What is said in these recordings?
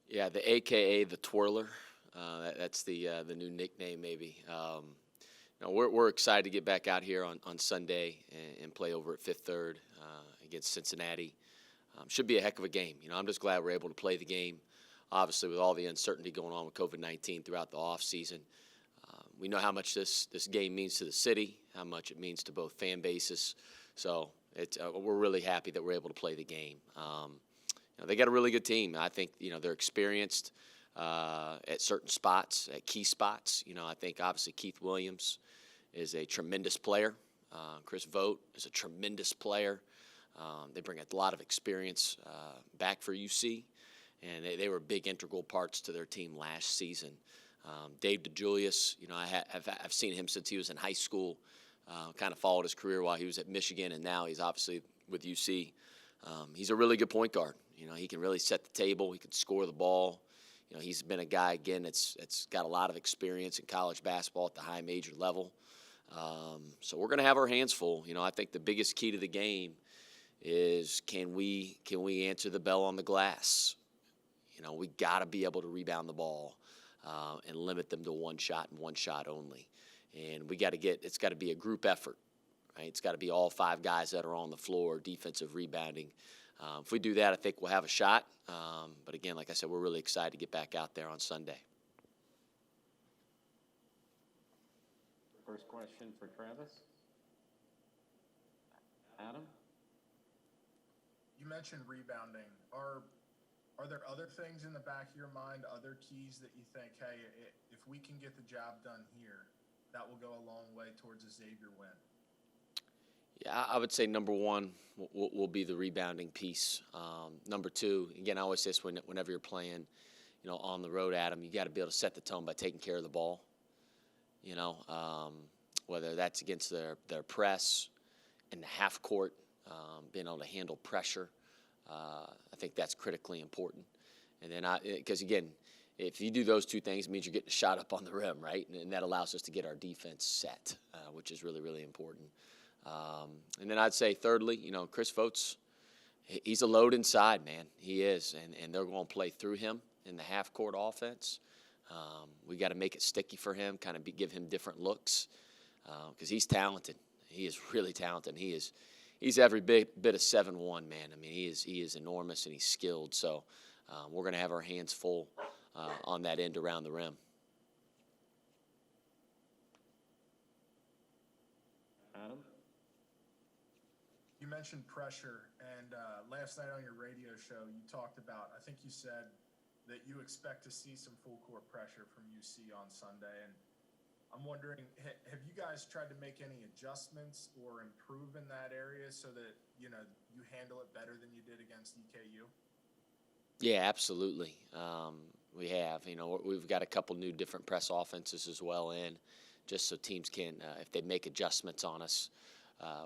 Yeah, the AKA the twirler. That's the new nickname maybe. We're excited to get back out here on Sunday and play over at Fifth Third against Cincinnati. Should be a heck of a game. I'm just glad we're able to play the game. Obviously, with all the uncertainty going on with COVID-19 throughout the offseason, we know how much this game means to the city, how much it means to both fan bases. So we're really happy that we're able to play the game. They got a really good team. I think they're experienced at certain spots, at key spots. I think obviously Keith Williams is a tremendous player. Chris Vogt is a tremendous player. They bring a lot of experience back for UC, and they were big integral parts to their team last season. Dave DeJulius, I've seen him since he was in high school, kind of followed his career while he was at Michigan, and now he's obviously with UC. He's a really good point guard. He can really set the table. He can score the ball. He's been a guy, again, that's got a lot of experience in college basketball at the high major level. So we're going to have our hands full. I think the biggest key to the game is can we answer the bell on the glass? We got to be able to rebound the ball and limit them to one shot and one shot only. And it's got to be a group effort, right? It's got to be all five guys that are on the floor, defensive rebounding. If we do that, I think we'll have a shot. But again, like I said, we're really excited to get back out there on Sunday. First question for Travis. Adam? You mentioned rebounding. Are there other things in the back of your mind, other keys that you think, hey, if we can get the job done here, that will go a long way towards a Xavier win? Yeah, I would say number one will be the rebounding piece. Number two, again, I always say this whenever you're playing, on the road, Adam, you got to be able to set the tone by taking care of the ball. Whether that's against their press in the half court, being able to handle pressure. I think that's critically important. And then because again, if you do those two things, it means you're getting a shot up on the rim, right? And that allows us to get our defense set, which is really, really important. And then I'd say thirdly, Chris Vogt's, he's a load inside, man. He is, and they're going to play through him in the half-court offense. We got to make it sticky for him, kind of give him different looks, because he's talented. He is really talented. He's every bit of 7'1", man. I mean, he is enormous and he's skilled. So we're going to have our hands full on that end around the rim. Adam? You mentioned pressure, and last night on your radio show, you talked about, I think you said that you expect to see some full court pressure from UC on Sunday. And I'm wondering, have you guys tried to make any adjustments or improve in that area so that, you handle it better than you did against EKU? Yeah, absolutely. We have. We've got a couple new different press offenses as well in, just so teams can, if they make adjustments on us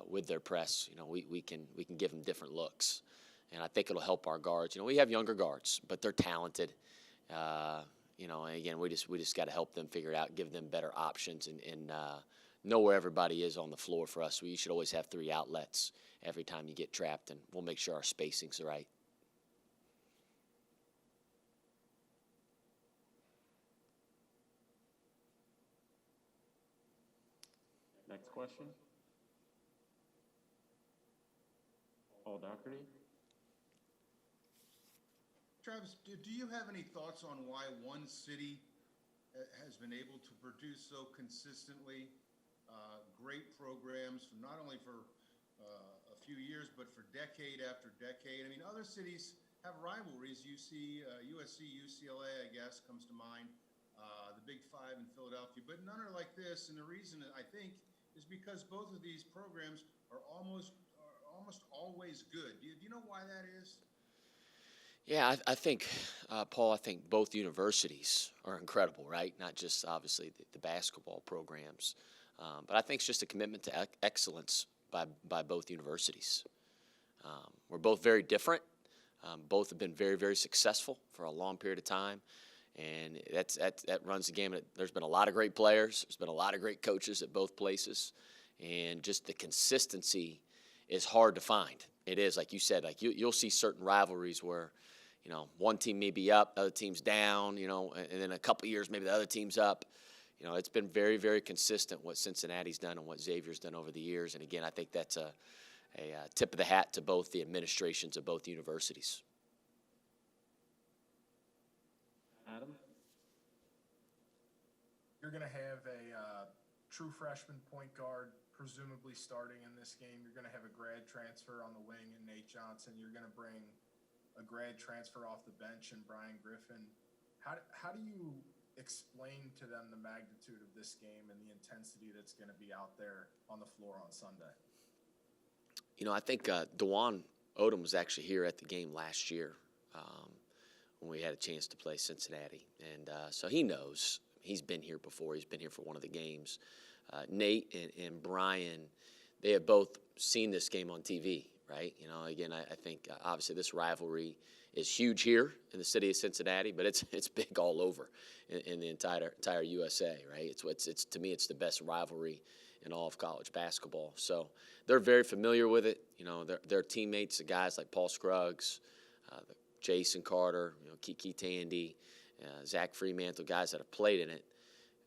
with their press, we can give them different looks. And I think it'll help our guards. We have younger guards, but they're talented. And again, we just got to help them figure it out, give them better options, and know where everybody is on the floor for us. We should always have 3 outlets every time you get trapped, and we'll make sure our spacing's right. Next question. Paul Doherty. Travis, do you have any thoughts on why one city has been able to produce so consistently great programs, not only for a few years, but for decade after decade? I mean, other cities have rivalries. USC, UCLA, I guess, comes to mind, the Big Five in Philadelphia, but none are like this. And the reason, I think, is because both of these programs are almost always good. Do you know why that is? Yeah, I think, Paul, I think both universities are incredible, right? Not just, obviously, the basketball programs. But I think it's just a commitment to excellence by both universities. We're both very different. Both have been very, very successful for a long period of time. And that runs the gamut. There's been a lot of great players. There's been a lot of great coaches at both places. And just the consistency is hard to find. It is, like you said, like you'll see certain rivalries where, one team may be up, the other team's down, and then a couple years maybe the other team's up. It's been very, very consistent what Cincinnati's done and what Xavier's done over the years. And again, I think that's a tip of the hat to both the administrations of both universities. Adam? You're going to have a true freshman point guard presumably starting in this game. You're going to have a grad transfer on the wing in Nate Johnson. You're going to bring a grad transfer off the bench in Brian Griffin. How do you explain to them the magnitude of this game and the intensity that's going to be out there on the floor on Sunday? I think DeJuan Odom was actually here at the game last year when we had a chance to play Cincinnati. And so he knows. He's been here before. He's been here for one of the games. Nate and Brian, they have both seen this game on TV, right? Again, I think obviously this rivalry is huge here in the city of Cincinnati, but it's big all over in the entire USA, right? It's to me, it's the best rivalry in all of college basketball. So they're very familiar with it. Their teammates, the guys like Paul Scruggs, Jason Carter, Kiki Tandy, Zach Fremantle, guys that have played in it,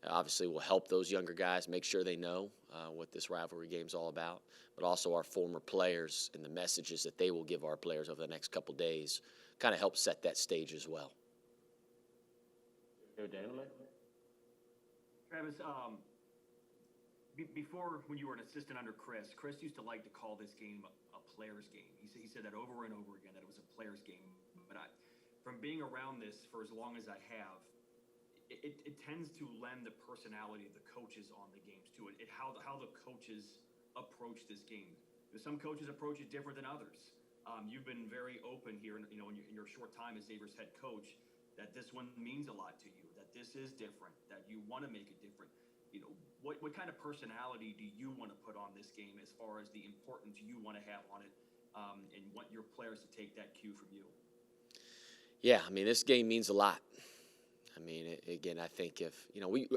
obviously will help those younger guys make sure they know what this rivalry game's all about, but also our former players and the messages that they will give our players over the next couple days kind of help set that stage as well. Joe Danilek? Travis, before when you were an assistant under Chris used to like to call this game a player's game. He said that over and over again, that it was a player's game. But from being around this for as long as I have, it tends to lend the personality of the coaches on the games to it. How the coaches approach this game. Some coaches approach it different than others. You've been very open here, in your short time as Xavier's head coach, that this one means a lot to you, that this is different, that you want to make it different. What kind of personality do you want to put on this game as far as the importance you want to have on it, and want your players to take that cue from you? Yeah, this game means a lot. Again, I think if,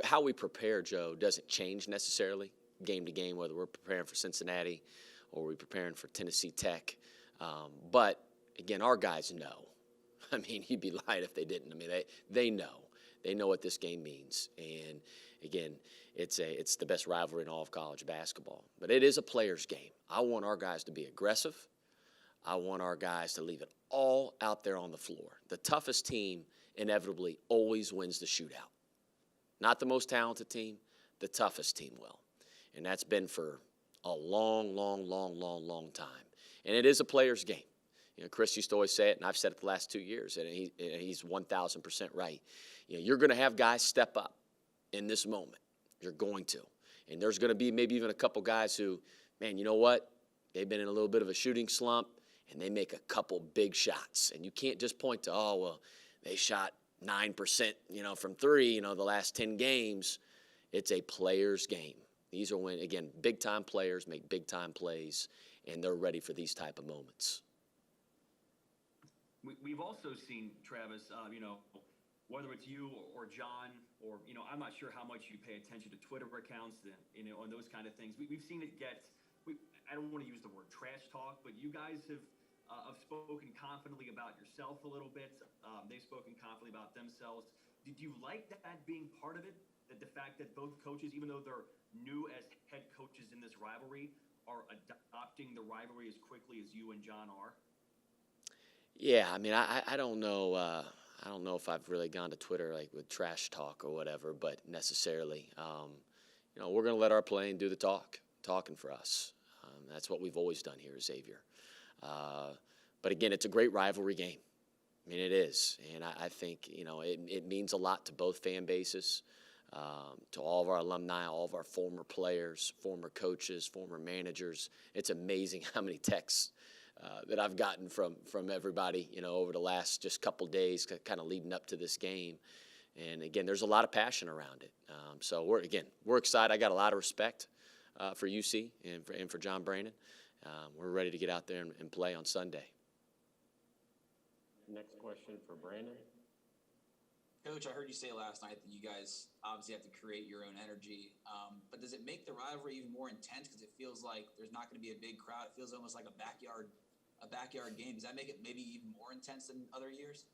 how we prepare, Joe, doesn't change necessarily game to game, whether we're preparing for Cincinnati or we're preparing for Tennessee Tech. But, again, our guys know. You'd be lying if they didn't. They know. They know what this game means. And, again, it's the best rivalry in all of college basketball. But it is a player's game. I want our guys to be aggressive. I want our guys to leave it all out there on the floor. The toughest team inevitably always wins the shootout. Not the most talented team, the toughest team will. And that's been for a long, long, long, long, long time. And it is a player's game. Chris used to always say it, and I've said it the last 2 years, and he's 1,000% right. You're going to have guys step up in this moment. You're going to. And there's going to be maybe even a couple guys who, man, you know what? They've been in a little bit of a shooting slump, and they make a couple big shots. And you can't just point to, oh, well, they shot 9%, from three, the last 10 games. It's a player's game. These are when, again, big-time players make big-time plays, and they're ready for these type of moments. We've also seen, Travis, whether it's you or John or, I'm not sure how much you pay attention to Twitter accounts, and those kind of things. We've seen it get, I don't want to use the word trash talk, but you guys have spoken confidently about yourself a little bit. They've spoken confidently about themselves. Did you like that being part of it? That the fact that both coaches, even though they're new as head coaches in this rivalry, are adopting the rivalry as quickly as you and John are? Yeah, I don't know. I don't know if I've really gone to Twitter like with trash talk or whatever, but necessarily, we're going to let our playing do the talking for us. That's what we've always done here at Xavier. But again, it's a great rivalry game. It is, and I think it means a lot to both fan bases, to all of our alumni, all of our former players, former coaches, former managers. It's amazing how many texts that I've gotten from everybody, over the last just couple days, kind of leading up to this game. And again, there's a lot of passion around it. So we're excited. I got a lot of respect for UC and for John Brandon. We're ready to get out there and play on Sunday. Next question for Brandon. Coach, I heard you say last night that you guys obviously have to create your own energy, but does it make the rivalry even more intense because it feels like there's not going to be a big crowd? It feels almost like a backyard a backyard game. Does that make it maybe even more intense than other years?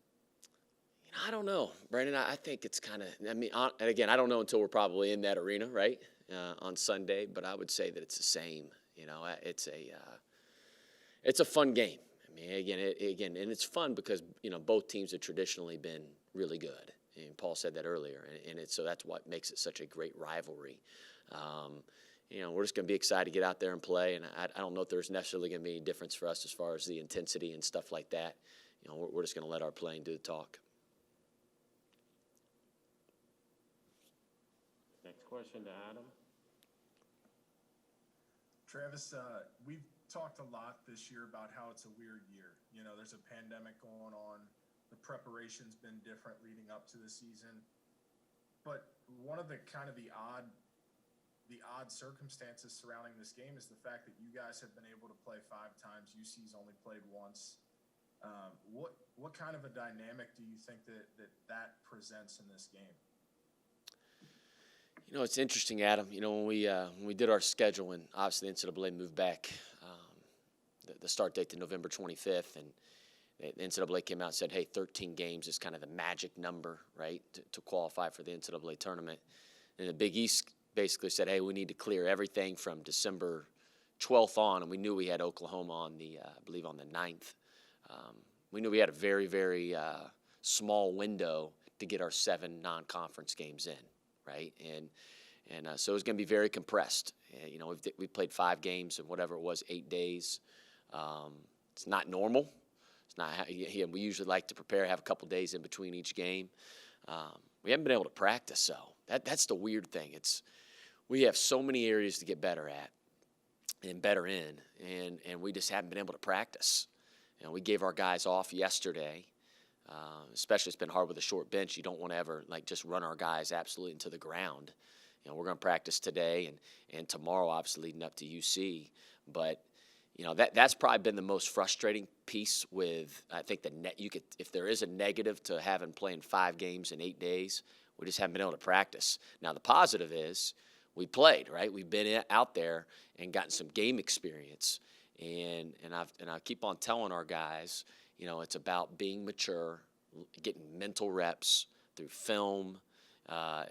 I don't know, Brandon. I think it's kind of. I mean, and again, I don't know until we're probably in that arena, right, on Sunday. But I would say that it's the same. It's a fun game. I mean, again, and it's fun because both teams have traditionally been really good. And Paul said that earlier, so that's what makes it such a great rivalry. We're just going to be excited to get out there and play, and I don't know if there's necessarily going to be any difference for us as far as the intensity and stuff like that. We're just going to let our playing do the talk. Next question to Adam. Travis, we've talked a lot this year about how it's a weird year. There's a pandemic going on. The preparation's been different leading up to the season. But one of the odd circumstances surrounding this game is the fact that you guys have been able to play 5 times. UC's only played once. What kind of a dynamic do you think that presents in this game? It's interesting, Adam. When we did our schedule, and obviously the NCAA moved back the start date to November 25th, and the NCAA came out and said, hey, 13 games is kind of the magic number, right, to qualify for the NCAA tournament. And the Big East basically said, hey, we need to clear everything from December 12th on, and we knew we had Oklahoma on I believe on the 9th. We knew we had a very, very small window to get our 7 non-conference games in, right? And so it was going to be very compressed. We played 5 games in whatever it was, 8 days. It's not normal. It's not. We usually like to prepare, have a couple days in between each game. We haven't been able to practice, so that's the weird thing. We have so many areas to get better at and better in, and we just haven't been able to practice. We gave our guys off yesterday. Especially it's been hard with a short bench. You don't want to ever just run our guys absolutely into the ground. We're going to practice today and tomorrow, obviously leading up to UC. But that's probably been the most frustrating piece with, I think, if there is a negative to having playing 5 games in 8 days, we just haven't been able to practice. Now the positive is we played, right? We've been out there and gotten some game experience, and I keep on telling our guys, it's about being mature, getting mental reps through film.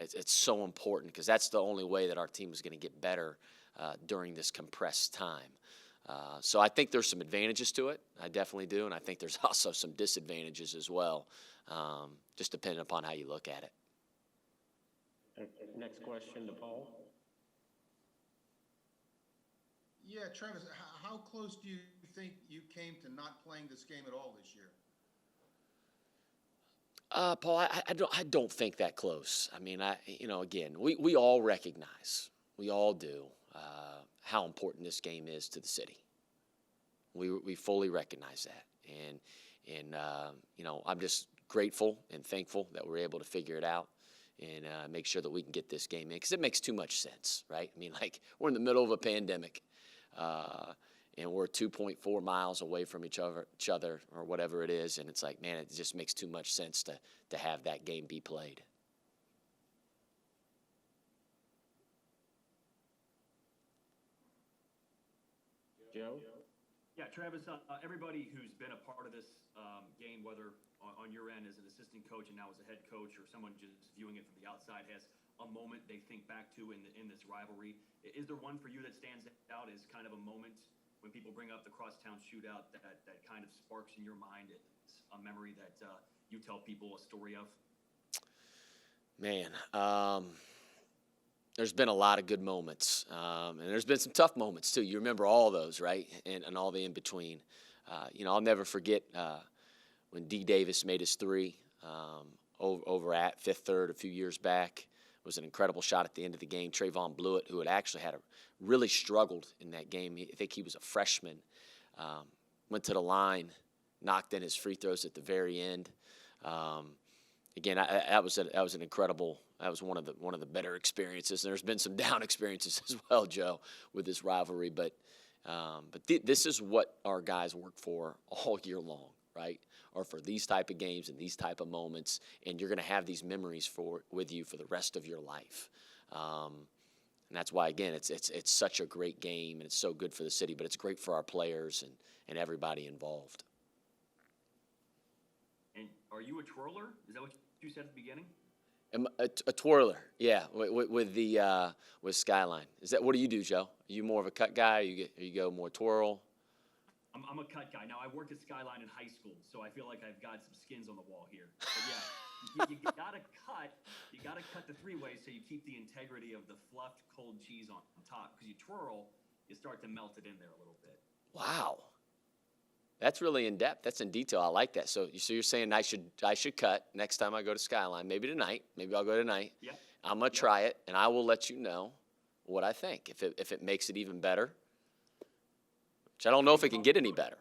It's so important because that's the only way that our team is going to get better during this compressed time. So I think there's some advantages to it. I definitely do, and I think there's also some disadvantages as well, just depending upon how you look at it. Next question to Paul. Yeah, Travis, how close do you think you came to not playing this game at all this year? Paul, I don't think that close. I mean, again, we all recognize, we all do, how important this game is to the city. We fully recognize that, and I'm just grateful and thankful that we're able to figure it out and make sure that we can get this game in, because it makes too much sense, right? I mean, we're in the middle of a pandemic, and we're 2.4 miles away from each other or whatever it is, and it's man, it just makes too much sense to have that game be played. Joe? Yeah, Travis, everybody who's been a part of this game, whether on your end as an assistant coach and now as a head coach or someone just viewing it from the outside, has a moment they think back to in this rivalry. Is there one for you that stands out as kind of a moment when people bring up the Crosstown Shootout that kind of sparks in your mind? It's a memory that you tell people a story of? Man, there's been a lot of good moments, and there's been some tough moments too. You remember all those, right? And all the in-between. I'll never forget when D. Davis made his 3 over at Fifth Third a few years back. It was an incredible shot at the end of the game. Trayvon Blewett, who had actually really struggled in that game. I think he was a freshman. Went to the line, knocked in his free throws at the very end. Again, that was an incredible. That was one of the better experiences. And there's been some down experiences as well, Joe, with this rivalry. But this is what our guys work for all year long, right? Or for these type of games and these type of moments, and you're going to have these memories with you for the rest of your life. And that's why, again, it's such a great game, and it's so good for the city, but it's great for our players and everybody involved. And are you a twirler? Is that what you said at the beginning? A twirler, yeah, with Skyline. Is that, what do you do, Joe? Are you more of a cut guy, or you go more twirl? I'm a cut guy. Now, I worked at Skyline in high school, so I feel like I've got some skins on the wall here. But yeah, you gotta cut the three-way so you keep the integrity of the fluffed cold cheese on top. Because you twirl, you start to melt it in there a little bit. Wow. That's really in depth. That's in detail. I like that. So you're saying I should cut next time I go to Skyline. Maybe tonight. Maybe I'll go tonight. Yeah. I'm gonna try it, and I will let you know what I think. If it makes it even better, which I don't know if it can get any better.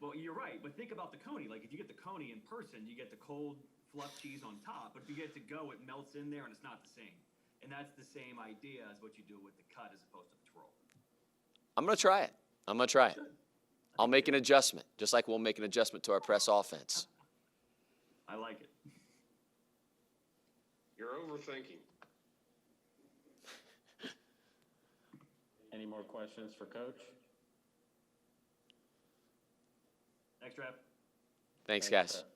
Well, you're right, but think about the coney. Like, if you get the coney in person, you get the cold fluff cheese on top. But if you get it to go, it melts in there, and it's not the same. And that's the same idea as what you do with the cut as opposed to the twirl. I'm gonna try it. I'll make an adjustment, just like we'll make an adjustment to our press offense. I like it. You're overthinking. Any more questions for Coach? Next draft. Thanks, Thanks, guys. Brett.